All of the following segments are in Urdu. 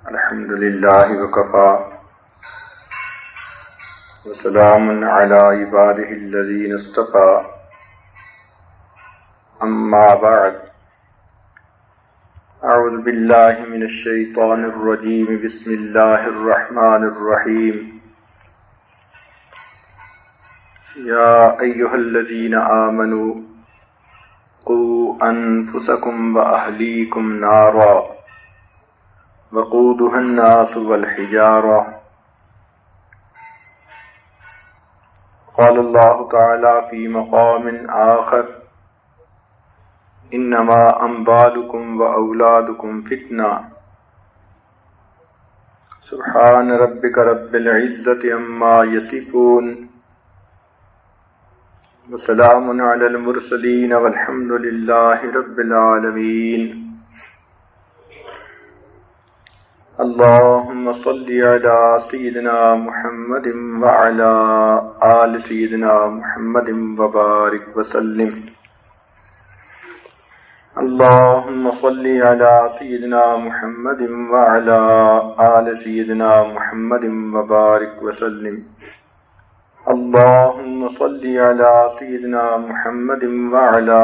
الحمد لله وكفى وسلام على عباده الذين اصطفى أما بعد أعوذ بالله من الشيطان الرجيم بسم الله الرحمن الرحيم يا أيها الذين آمنوا قوا أنفسكم وأهليكم نارا وقودها الناس والحجارة قال الله تعالى في مقام آخر إنما أموالكم وأولادكم فتنة سبحان ربك رب العزة عما يصفون وسلام على المرسلين والحمد لله رب العالمين اللهم صل على سيدنا محمد وعلى آل سيدنا محمد وبارك وسلم اللهم صل على سيدنا محمد وعلى آل سيدنا محمد وبارك وسلم اللهم صل على سيدنا محمد وعلى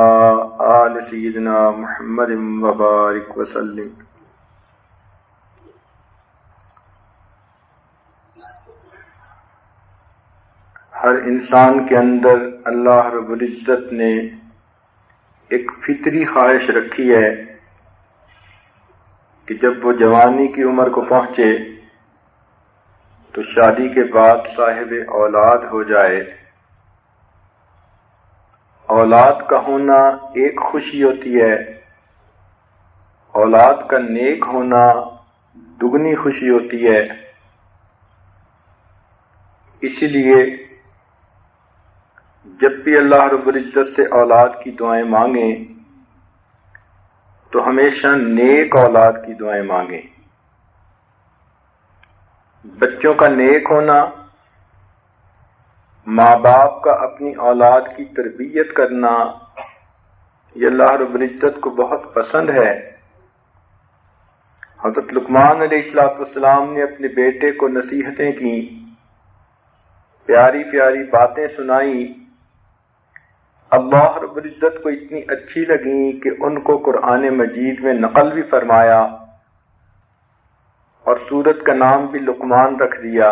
آل سيدنا محمد وبارك وسلم ہر انسان کے اندر اللہ رب العزت نے ایک فطری خواہش رکھی ہے کہ جب وہ جوانی کی عمر کو پہنچے تو شادی کے بعد صاحب اولاد ہو جائے۔ اولاد کا ہونا ایک خوشی ہوتی ہے، اولاد کا نیک ہونا دگنی خوشی ہوتی ہے۔ اسی لیے جب بھی اللہ رب العزت سے اولاد کی دعائیں مانگیں تو ہمیشہ نیک اولاد کی دعائیں مانگیں۔ بچوں کا نیک ہونا، ماں باپ کا اپنی اولاد کی تربیت کرنا، یہ اللہ رب العزت کو بہت پسند ہے۔ حضرت لقمان علیہ السلام نے اپنے بیٹے کو نصیحتیں کی، پیاری پیاری باتیں سنائیں، اللہ رب العزت کو اتنی اچھی لگیں کہ ان کو قرآن مجید میں نقل بھی فرمایا اور سورت کا نام بھی لقمان رکھ دیا۔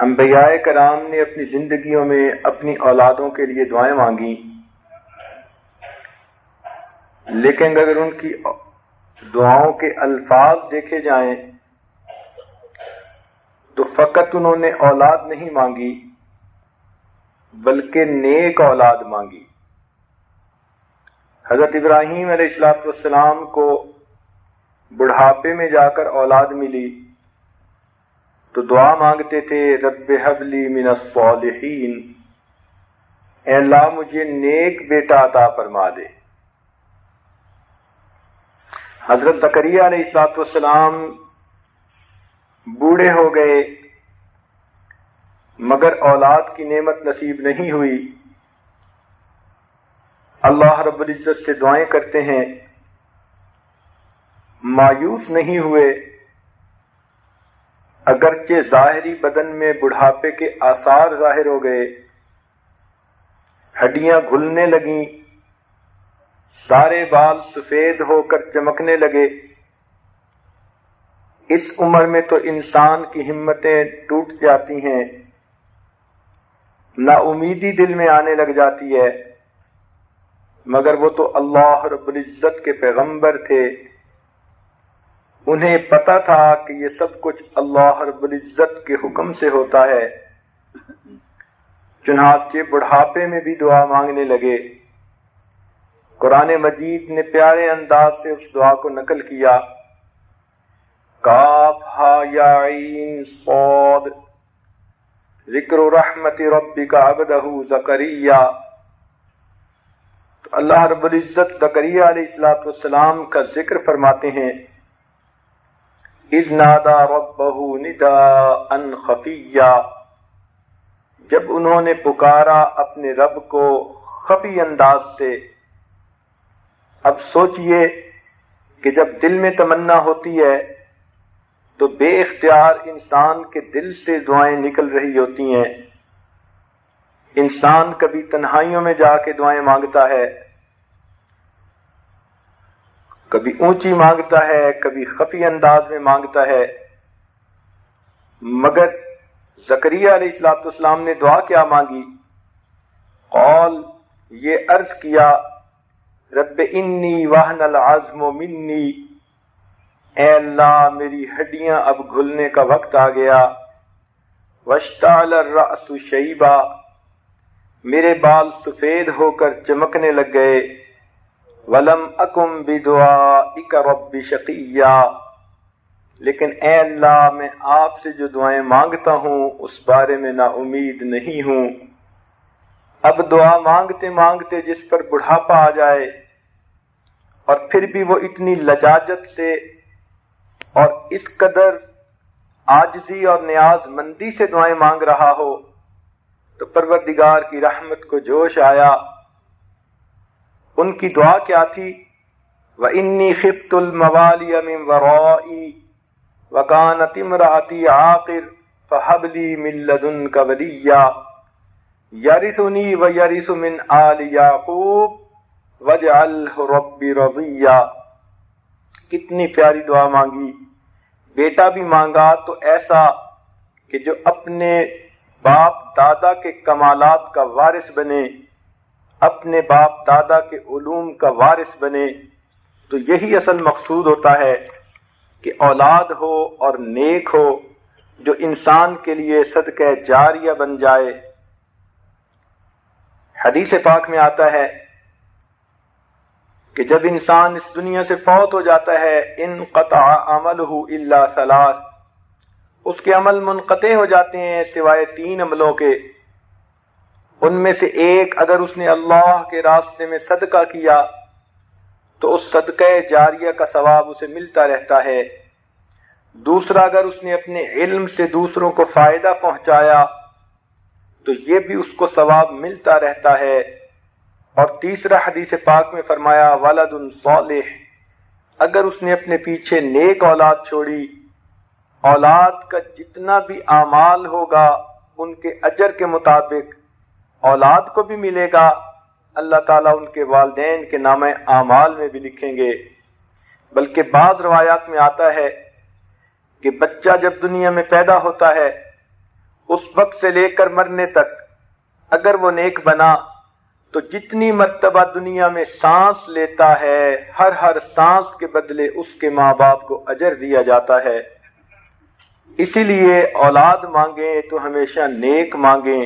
انبیاء کرام نے اپنی زندگیوں میں اپنی اولادوں کے لیے دعائیں مانگی، لیکن اگر ان کی دعاؤں کے الفاظ دیکھے جائیں تو فقط انہوں نے اولاد نہیں مانگی بلکہ نیک اولاد مانگی۔ حضرت ابراہیم علیہ السلام کو بڑھاپے میں جا کر اولاد ملی تو دعا مانگتے تھے رب ہب لی من الصالحین، اے اللہ مجھے نیک بیٹا عطا فرما دے۔ حضرت زکریا علیہ السلام بوڑھے ہو گئے مگر اولاد کی نعمت نصیب نہیں ہوئی۔ اللہ رب العزت سے دعائیں کرتے ہیں، مایوس نہیں ہوئے، اگرچہ ظاہری بدن میں بڑھاپے کے آثار ظاہر ہو گئے، ہڈیاں گھلنے لگیں، سارے بال سفید ہو کر چمکنے لگے۔ اس عمر میں تو انسان کی ہمتیں ٹوٹ جاتی ہیں، نا امیدی دل میں آنے لگ جاتی ہے، مگر وہ تو اللہ رب العزت کے پیغمبر تھے، انہیں پتا تھا کہ یہ سب کچھ اللہ رب العزت کے حکم سے ہوتا ہے، چنانچہ بڑھاپے میں بھی دعا مانگنے لگے۔ قرآن مجید نے پیارے انداز سے اس دعا کو نقل کیا، کاف ہا یا عین صاد ذکر رحمت ربک عبدہ زکریا۔ تو اللہ رب العزت زکریا علیہ السلام کا ذکر فرماتے ہیں، اذ نادى ربہ نداء خفیا، جب انہوں نے پکارا اپنے رب کو خفی انداز سے، اب سوچئے کہ جب دل میں تمنا ہوتی ہے تو بے اختیار انسان کے دل سے دعائیں نکل رہی ہوتی ہیں. انسان کبھی تنہائیوں میں جا کے دعائیں مانگتا ہے، کبھی اونچی مانگتا ہے، کبھی خفی انداز میں مانگتا ہے. مگر زکریا علیہ السلام نے دعا کیا مانگی؟ قول یہ عرض کیا، رب انی وہن العظم منی، اے اللہ میری ہڈیاں اب گھلنے کا وقت آ گیا. واشتعل الرأس شیبا، میرے بال سفید ہو کر چمکنے لگ گئے. ولم اکم بدعائک رب شقیا، لیکن اے اللہ میں آپ سے جو دعائیں مانگتا ہوں اس بارے میں نا امید نہیں ہوں. اب دعا مانگتے مانگتے جس پر بڑھاپا آ جائے اور پھر بھی وہ اتنی لجاجت سے اور اس قدر عاجزی اور نیاز مندی سے دعائیں مانگ رہا ہو تو پروردگار کی رحمت کو جوش آیا. ان کی دعا کیا تھی؟ وَإِنِّي خِفْتُ الْمَوَالِيَ مِنْ وَرَائِي وَكَانَتِ امْرَأَتِي عَاقِرَ فَهَبْ لِي مِن لَّدُنكَ وَلِيًّا يَرِثُنِي وَيَرِثُ مِنْ آلِ يَعْقُوبَ وَاجْعَلْهُ رَبِّ رَضِيًّا. کتنی پیاری دعا مانگی. بیٹا بھی مانگا تو ایسا کہ جو اپنے باپ دادا کے کمالات کا وارث بنے، اپنے باپ دادا کے علوم کا وارث بنے. تو یہی اصل مقصود ہوتا ہے کہ اولاد ہو اور نیک ہو جو انسان کے لیے صدقہ جاریہ بن جائے. حدیث پاک میں آتا ہے کہ جب انسان اس دنیا سے فوت ہو جاتا ہے انقطع عملہ الا ثلاث، اس کے عمل منقطع ہو جاتے ہیں سوائے 3 عملوں کے. ان میں سے ایک، اگر اس نے اللہ کے راستے میں صدقہ کیا تو اس صدقہ جاریہ کا ثواب اسے ملتا رہتا ہے. دوسرا، اگر اس نے اپنے علم سے دوسروں کو فائدہ پہنچایا تو یہ بھی اس کو ثواب ملتا رہتا ہے. اور تیسرا، حدیث پاک میں فرمایا ولد صالح، اگر اس نے اپنے پیچھے نیک اولاد چھوڑی، اولاد کا جتنا بھی اعمال ہوگا ان کے اجر کے مطابق اولاد کو بھی ملے گا. اللہ تعالیٰ ان کے والدین کے نامہ اعمال میں بھی لکھیں گے. بلکہ بعض روایات میں آتا ہے کہ بچہ جب دنیا میں پیدا ہوتا ہے اس وقت سے لے کر مرنے تک اگر وہ نیک بنا تو جتنی مرتبہ دنیا میں سانس لیتا ہے ہر سانس کے بدلے اس کے ماں باپ کو اجر دیا جاتا ہے. اسی لیے اولاد مانگیں تو ہمیشہ نیک مانگیں.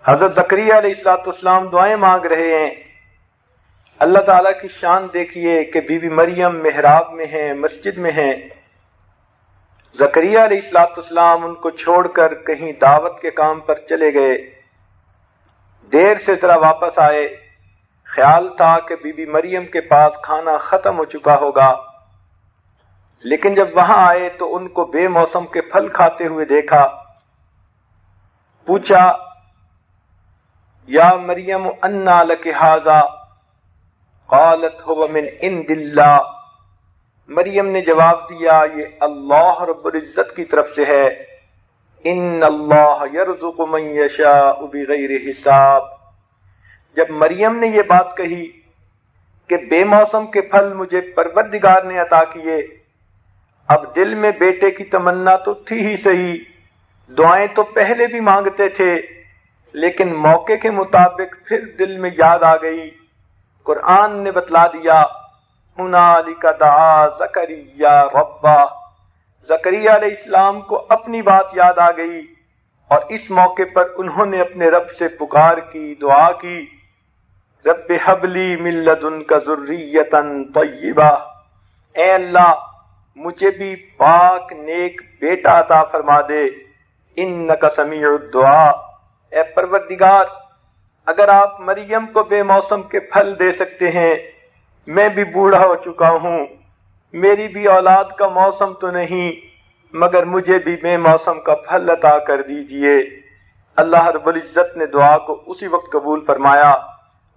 حضرت زکریا علیہ السلام دعائیں مانگ رہے ہیں. اللہ تعالیٰ کی شان دیکھیے کہ بی بی مریم محراب میں ہیں، مسجد میں ہیں. زکریا علیہ السلام ان کو چھوڑ کر کہیں دعوت کے کام پر چلے گئے. دیر سے ذرا واپس آئے. خیال تھا کہ بی بی مریم کے پاس کھانا ختم ہو چکا ہوگا، لیکن جب وہاں آئے تو ان کو بے موسم کے پھل کھاتے ہوئے دیکھا. پوچھا یا مریم انا لک ھذا؟ قالت هو من عند اللہ. مریم نے جواب دیا یہ اللہ رب العزت کی طرف سے ہے. ان اللہ یرزق من یشاء بغیر حساب. جب مریم نے یہ بات کہی کہ بے موسم کے پھل مجھے پروردگار نے عطا کیے، اب دل میں بیٹے کی تمنا تو تھی ہی صحیح، دعائیں تو پہلے بھی مانگتے تھے، لیکن موقع کے مطابق پھر دل میں یاد آ گئی. قرآن نے بتلا دیا ہنالک دعا زکریا ربہ. زکریا علیہ السلام کو اپنی بات یاد آ گئی اور اس موقع پر انہوں نے اپنے رب سے پکار کی، دعا کی، رب ہب لی من لدنک ذریۃ طیبہ. اے اللہ مجھے بھی پاک نیک بیٹا عطا فرما دے. انک سمیع الدعاء. اے پروردگار اگر آپ مریم کو بے موسم کے پھل دے سکتے ہیں، میں بھی بوڑھا ہو چکا ہوں، میری بھی اولاد کا موسم تو نہیں، مگر مجھے بھی بے موسم کا پھل عطا کر دیجئے. اللہ رب العزت نے دعا کو اسی وقت قبول فرمایا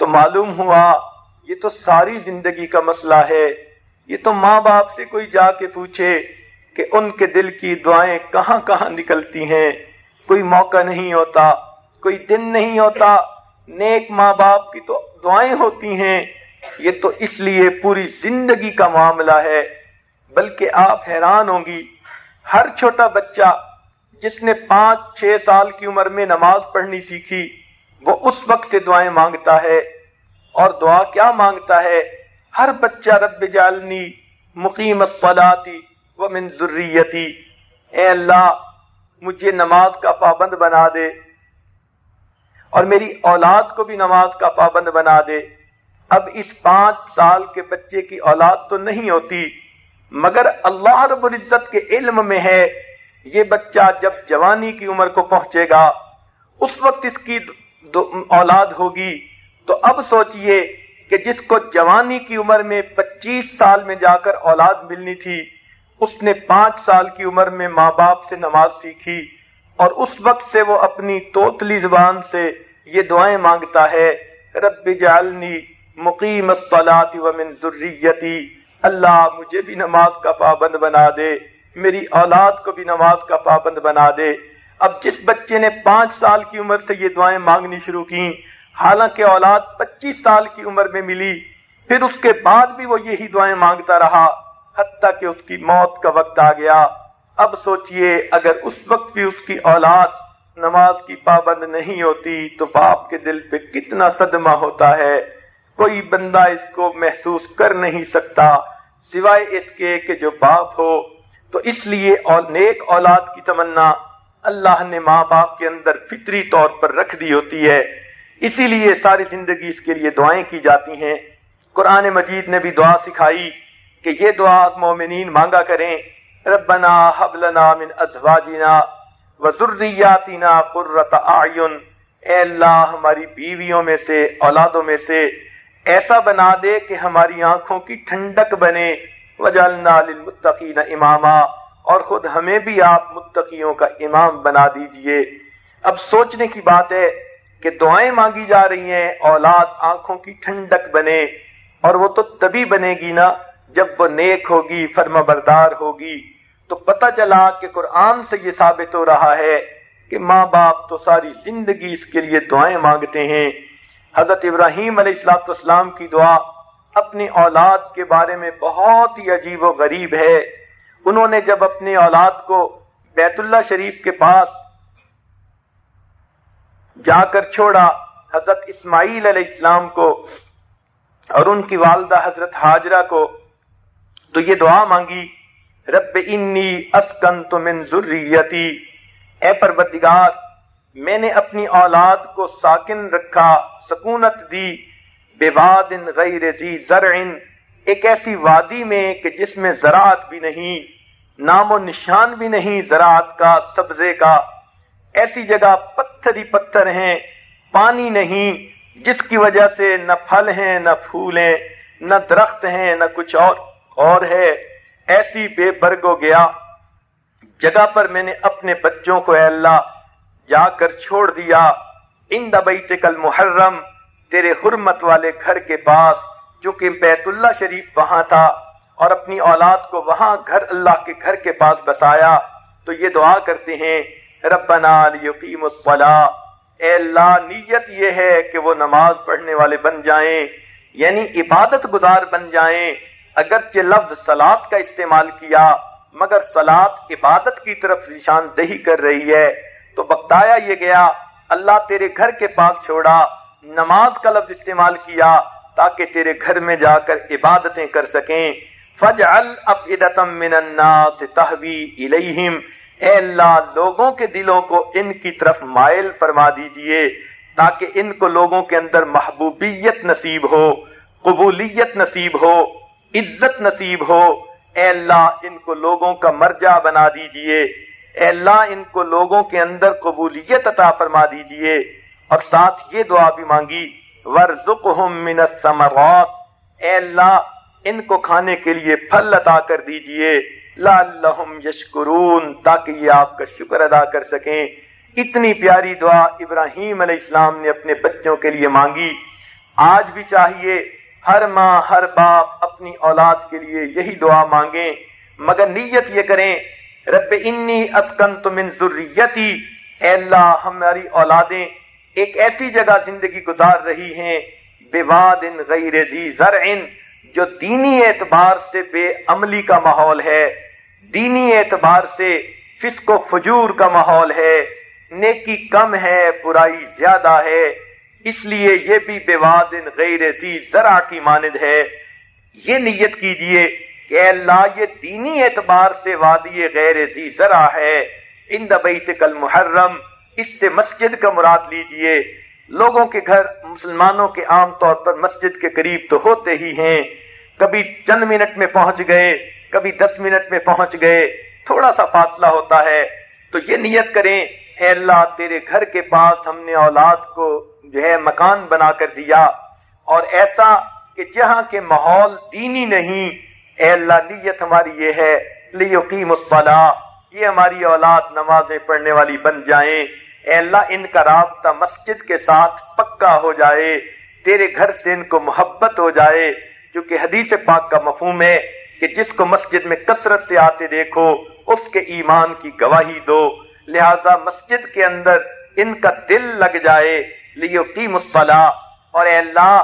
تو معلوم ہوا یہ تو ساری زندگی کا مسئلہ ہے. یہ تو ماں باپ سے کوئی جا کے پوچھے کہ ان کے دل کی دعائیں کہاں کہاں نکلتی ہیں. کوئی موقع نہیں ہوتا, کوئی دن نہیں ہوتا, نیک ماں باپ کی تو دعائیں ہوتی ہیں. یہ تو اس لیے پوری زندگی کا معاملہ ہے. بلکہ آپ حیران ہوں گی, ہر چھوٹا بچہ جس نے 5-6 سال کی عمر میں نماز پڑھنی سیکھی وہ اس وقت سے دعائیں مانگتا ہے. اور دعا کیا مانگتا ہے؟ ہر بچہ رب اجعلنی مقیم الصلاۃ ومن ذریتی, اے اللہ مجھے نماز کا پابند بنا دے اور میری اولاد کو بھی نماز کا پابند بنا دے. اب اس 5 سال کے بچے کی اولاد تو نہیں ہوتی, مگر اللہ رب العزت کے علم میں ہے یہ بچہ جب جوانی کی عمر کو پہنچے گا اس وقت اس کی اولاد ہوگی. تو اب سوچئے کہ جس کو جوانی کی عمر میں 25 سال میں جا کر اولاد ملنی تھی, اس نے 5 سال کی عمر میں ماں باپ سے نماز سیکھی اور اس وقت سے وہ اپنی توتلی زبان سے یہ دعائیں مانگتا ہے, رب اجعلنی مقیم الصلاۃ ومن ذریتی, اللہ مجھے بھی نماز کا پابند بنا دے, میری اولاد کو بھی نماز کا پابند بنا دے. اب جس بچے نے 5 سال کی عمر سے یہ دعائیں مانگنی شروع کی, حالانکہ اولاد 25 سال کی عمر میں ملی, پھر اس کے بعد بھی وہ یہی دعائیں مانگتا رہا حتیٰ کہ اس کی موت کا وقت آ گیا. اب سوچئے اگر اس وقت بھی اس کی اولاد نماز کی پابند نہیں ہوتی تو باپ کے دل پہ کتنا صدمہ ہوتا ہے. کوئی بندہ اس کو محسوس کر نہیں سکتا سوائے اس کے کہ جو باپ ہو. تو اس لیے اور نیک اولاد کی تمنا اللہ نے ماں باپ کے اندر فطری طور پر رکھ دی ہوتی ہے, اسی لیے ساری زندگی اس کے لیے دعائیں کی جاتی ہیں. قرآن مجید نے بھی دعا سکھائی کہ یہ دعا مومنین مانگا کریں, ربنا ہب لنا من ازواجنا وذریاتنا قرۃ اعین, اے اللہ ہماری بیویوں میں سے اولادوں میں سے ایسا بنا دے کہ ہماری آنکھوں کی ٹھنڈک بنے, وجعلنا للمتقین اماما, اور خود ہمیں بھی آپ متقیوں کا امام بنا دیجئے. اب سوچنے کی بات ہے کہ دعائیں مانگی جا رہی ہیں اولاد آنکھوں کی ٹھنڈک بنے, اور وہ تو تبھی بنے گی نا جب وہ نیک ہوگی, فرما بردار ہوگی. تو پتہ چلا کہ قرآن سے یہ ثابت ہو رہا ہے کہ ماں باپ تو ساری زندگی اس کے لیے دعائیں مانگتے ہیں. حضرت ابراہیم علیہ السلام کی دعا اپنی اولاد کے بارے میں بہت ہی عجیب و غریب ہے. انہوں نے جب اپنی اولاد کو بیت اللہ شریف کے پاس جا کر چھوڑا, حضرت اسماعیل علیہ السلام کو اور ان کی والدہ حضرت ہاجرہ کو, تو یہ دعا مانگی, رب انی اسکنت من ذریتی, اے پروردگار میں نے اپنی اولاد کو ساکن رکھا, سکونت دی, بواد غیر ذی زرع, ایک ایسی وادی میں کہ جس میں زراعت بھی نہیں, نام و نشان بھی نہیں زراعت کا, سبزے کا, ایسی جگہ پتھر ہی پتھر ہیں, پانی نہیں, جس کی وجہ سے نہ پھل ہیں نہ پھول ہیں نہ درخت ہیں نہ کچھ اور ہے. ایسی بے برگ ہو گیا جگہ پر میں نے اپنے بچوں کو اے اللہ جا کر چھوڑ دیا, عند بیتک المحرم, تیرے حرمت والے گھر کے پاس, جو کہ بیت اللہ شریف وہاں تھا, اور اپنی اولاد کو وہاں گھر اللہ کے گھر کے پاس بسایا. تو یہ دعا کرتے ہیں ربنا لیقیموا الصلاۃ, اے اللہ نیت یہ ہے کہ وہ نماز پڑھنے والے بن جائیں, یعنی عبادت گزار بن جائیں. اگرچہ لفظ صلاۃ کا استعمال کیا مگر صلاۃ عبادت کی طرف نشاندہی کر رہی ہے. تو بتایا یہ گیا اللہ تیرے گھر کے پاس چھوڑا, نماز کا لفظ استعمال کیا تاکہ تیرے گھر میں جا کر عبادتیں کر سکیں. فَاجْعَلْ أَفْئِدَةً مِّنَ النَّاسِ تَهْوِي إِلَيْهِمْ, اے اللہ لوگوں کے دلوں کو ان کی طرف مائل فرما دیجئے تاکہ ان کو لوگوں کے اندر محبوبیت نصیب ہو, قبولیت نصیب ہو, عزت نصیب ہو. اے اللہ ان کو لوگوں کا مرجع بنا دیجئے, اے اللہ ان کو لوگوں کے اندر قبولیت عطا فرما دیجئے. اور ساتھ یہ دعا بھی مانگی وَارْزُقْهُم مِّنَ الثَّمَرَاتِ, اے اللہ ان کو کھانے کے لیے پھل عطا کر دیجئے, لَعَلَّهُمْ يَشْكُرُونَ, تاکہ یہ آپ کا شکر ادا کر سکیں. اتنی پیاری دعا ابراہیم علیہ السلام نے اپنے بچوں کے لیے مانگی. آج بھی چاہیے ہر ماں ہر باپ اپنی اولاد کے لیے یہی دعا مانگیں، مگر نیت یہ کریں رب انی اسکنت من ذریتی، اے اللہ ہماری اولادیں ایک ایسی جگہ زندگی گزار رہی ہیں بواد غیر ذی زرع، جو دینی اعتبار سے بے عملی کا ماحول ہے، دینی اعتبار سے فسق و فجور کا ماحول ہے، نیکی کم ہے برائی زیادہ ہے، اس لیے یہ بھی بواد غیر ذی زرع کی مانند ہے۔ یہ نیت کیجئے کہ اے اللہ یہ دینی اعتبار سے وادی غیر ذی زرع ہے، عند بیتک المحرم، اس سے مسجد کا مراد لیجئے۔ لوگوں کے گھر مسلمانوں کے عام طور پر مسجد کے قریب تو ہوتے ہی ہیں، کبھی چند منٹ میں پہنچ گئے، کبھی 10 منٹ میں پہنچ گئے، تھوڑا سا فاصلہ ہوتا ہے، تو یہ نیت کریں اے اللہ تیرے گھر کے پاس ہم نے اولاد کو جو ہے مکان بنا کر دیا، اور ایسا کہ جہاں کے ماحول دینی نہیں، اے اللہ نیت ہماری یہ ہے لیقیموا الصلاۃ، یہ ہماری اولاد نمازیں پڑھنے والی بن جائیں، اے اللہ ان کا رابطہ مسجد کے ساتھ پکا ہو جائے، تیرے گھر سے ان کو محبت ہو جائے، کیونکہ حدیث پاک کا مفہوم ہے کہ جس کو مسجد میں کثرت سے آتے دیکھو اس کے ایمان کی گواہی دو، لہذا مسجد کے اندر ان کا دل لگ جائے لیقیموا الصلاۃ۔ اور اے اللہ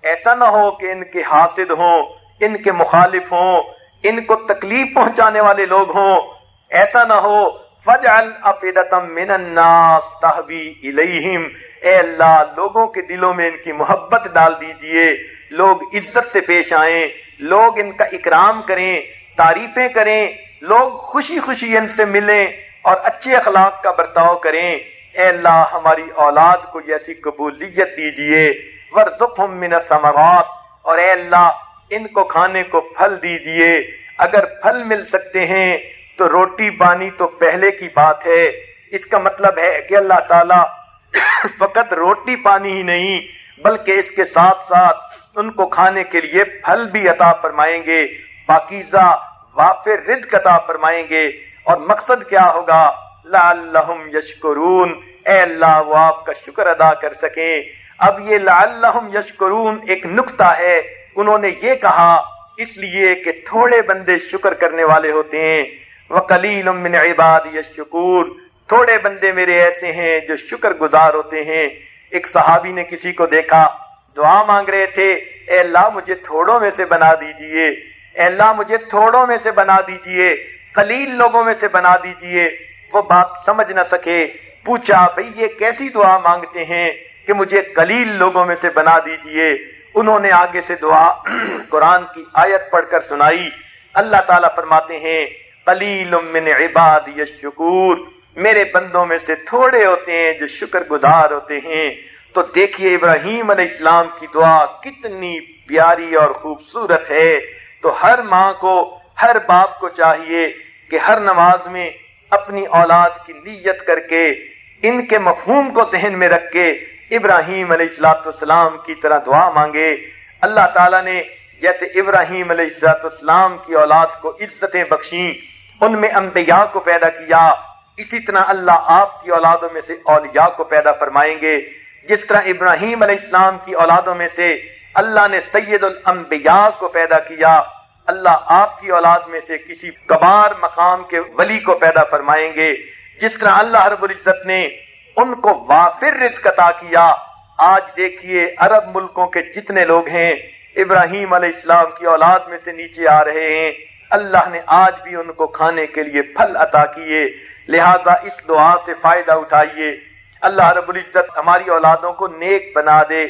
ایسا نہ ہو کہ ان کے حاسد ہوں، ان کے مخالف ہوں، ان کو تکلیف پہنچانے والے لوگ ہوں، ایسا نہ ہو فَجْعَلْ أَفْئِدَةً مِّنَ النَّاسِ تَهْوِي إِلَيْهِمْ، اے اللہ لوگوں کے دلوں میں ان کی محبت ڈال دیجئے، لوگ عزت سے پیش آئیں، لوگ ان کا اکرام کریں، تعریفیں کریں، لوگ خوشی خوشی ان سے ملیں اور اچھے اخلاق کا برتاؤ کریں۔ اے اللہ ہماری اولاد کو ایسی قبولیت دیجئے، وَارْزُقْهُم مِّنَ الثَّمَرَاتِ، اور اے اللہ ان کو کھانے کو پھل دیجئے، اگر پھل مل سکتے ہیں تو روٹی پانی تو پہلے کی بات ہے، اس کا مطلب ہے کہ اللہ تعالیٰ فقط روٹی پانی ہی نہیں بلکہ اس کے ساتھ ساتھ ان کو کھانے کے لیے پھل بھی عطا فرمائیں گے، پاکیزہ وافر رزق عطا فرمائیں گے، اور مقصد کیا ہوگا لعلہم یشکرون، اے اللہ وہ آپ کا شکر ادا کر سکیں۔ اب یہ لعلہم یشکرون ایک نکتہ ہے، انہوں نے یہ کہا اس لیے کہ تھوڑے بندے شکر کرنے والے ہوتے ہیں، وَقَلِيلٌ مِّنْ عِبَادِيَ الشُّكُورُ، تھوڑے بندے میرے ایسے ہیں جو شکر گزار ہوتے ہیں۔ ایک صحابی نے کسی کو دیکھا دعا مانگ رہے تھے، اے اللہ مجھے تھوڑوں میں سے بنا دیجئے، اے اللہ مجھے تھوڑوں میں سے بنا دیجئے، قلیل لوگوں میں سے بنا دیجئے۔ وہ بات سمجھ نہ سکے، پوچھا بھئی یہ کیسی دعا مانگتے ہیں کہ مجھے قلیل لوگوں میں سے بنا دیجئے۔ انہوں نے آگے سے دعا قرآن کی آیت پڑھ کر سنائی۔ اللہ تعالیٰ فرماتے ہیں قلیل من عبادی الشکور، میرے بندوں میں سے تھوڑے ہوتے ہیں جو شکر گزار ہوتے ہیں۔ تو دیکھیے ابراہیم علیہ السلام کی دعا کتنی پیاری اور خوبصورت ہے۔ تو ہر ماں کو ہر باپ کو چاہیے کہ ہر نماز میں اپنی اولاد کی نیت کر کے ان کے مفہوم کو ذہن میں رکھ کے ابراہیم علیہ السلام کی طرح دعا مانگے۔ اللہ تعالیٰ نے جیسے ابراہیم علیہ السلام کی اولاد کو عزتیں بخشیں، ان میں انبیاء کو پیدا کیا، اسی طرح اللہ آپ کی اولادوں میں سے اولیاء کو پیدا فرمائیں گے۔ جس طرح ابراہیم علیہ السلام کی اولادوں میں سے اللہ نے سید الانبیاء کو پیدا کیا، اللہ آپ کی اولاد میں سے کسی کبار مقام کے ولی کو پیدا فرمائیں گے۔ جس طرح اللہ رب العزت نے ان کو وافر رزق عطا کیا، آج دیکھیے عرب ملکوں کے جتنے لوگ ہیں ابراہیم علیہ السلام کی اولاد میں سے نیچے آ رہے ہیں، اللہ نے آج بھی ان کو کھانے کے لیے پھل عطا کیے۔ لہذا اس دعا سے فائدہ اٹھائیے، اللہ رب العزت ہماری اولادوں کو نیک بنا دے۔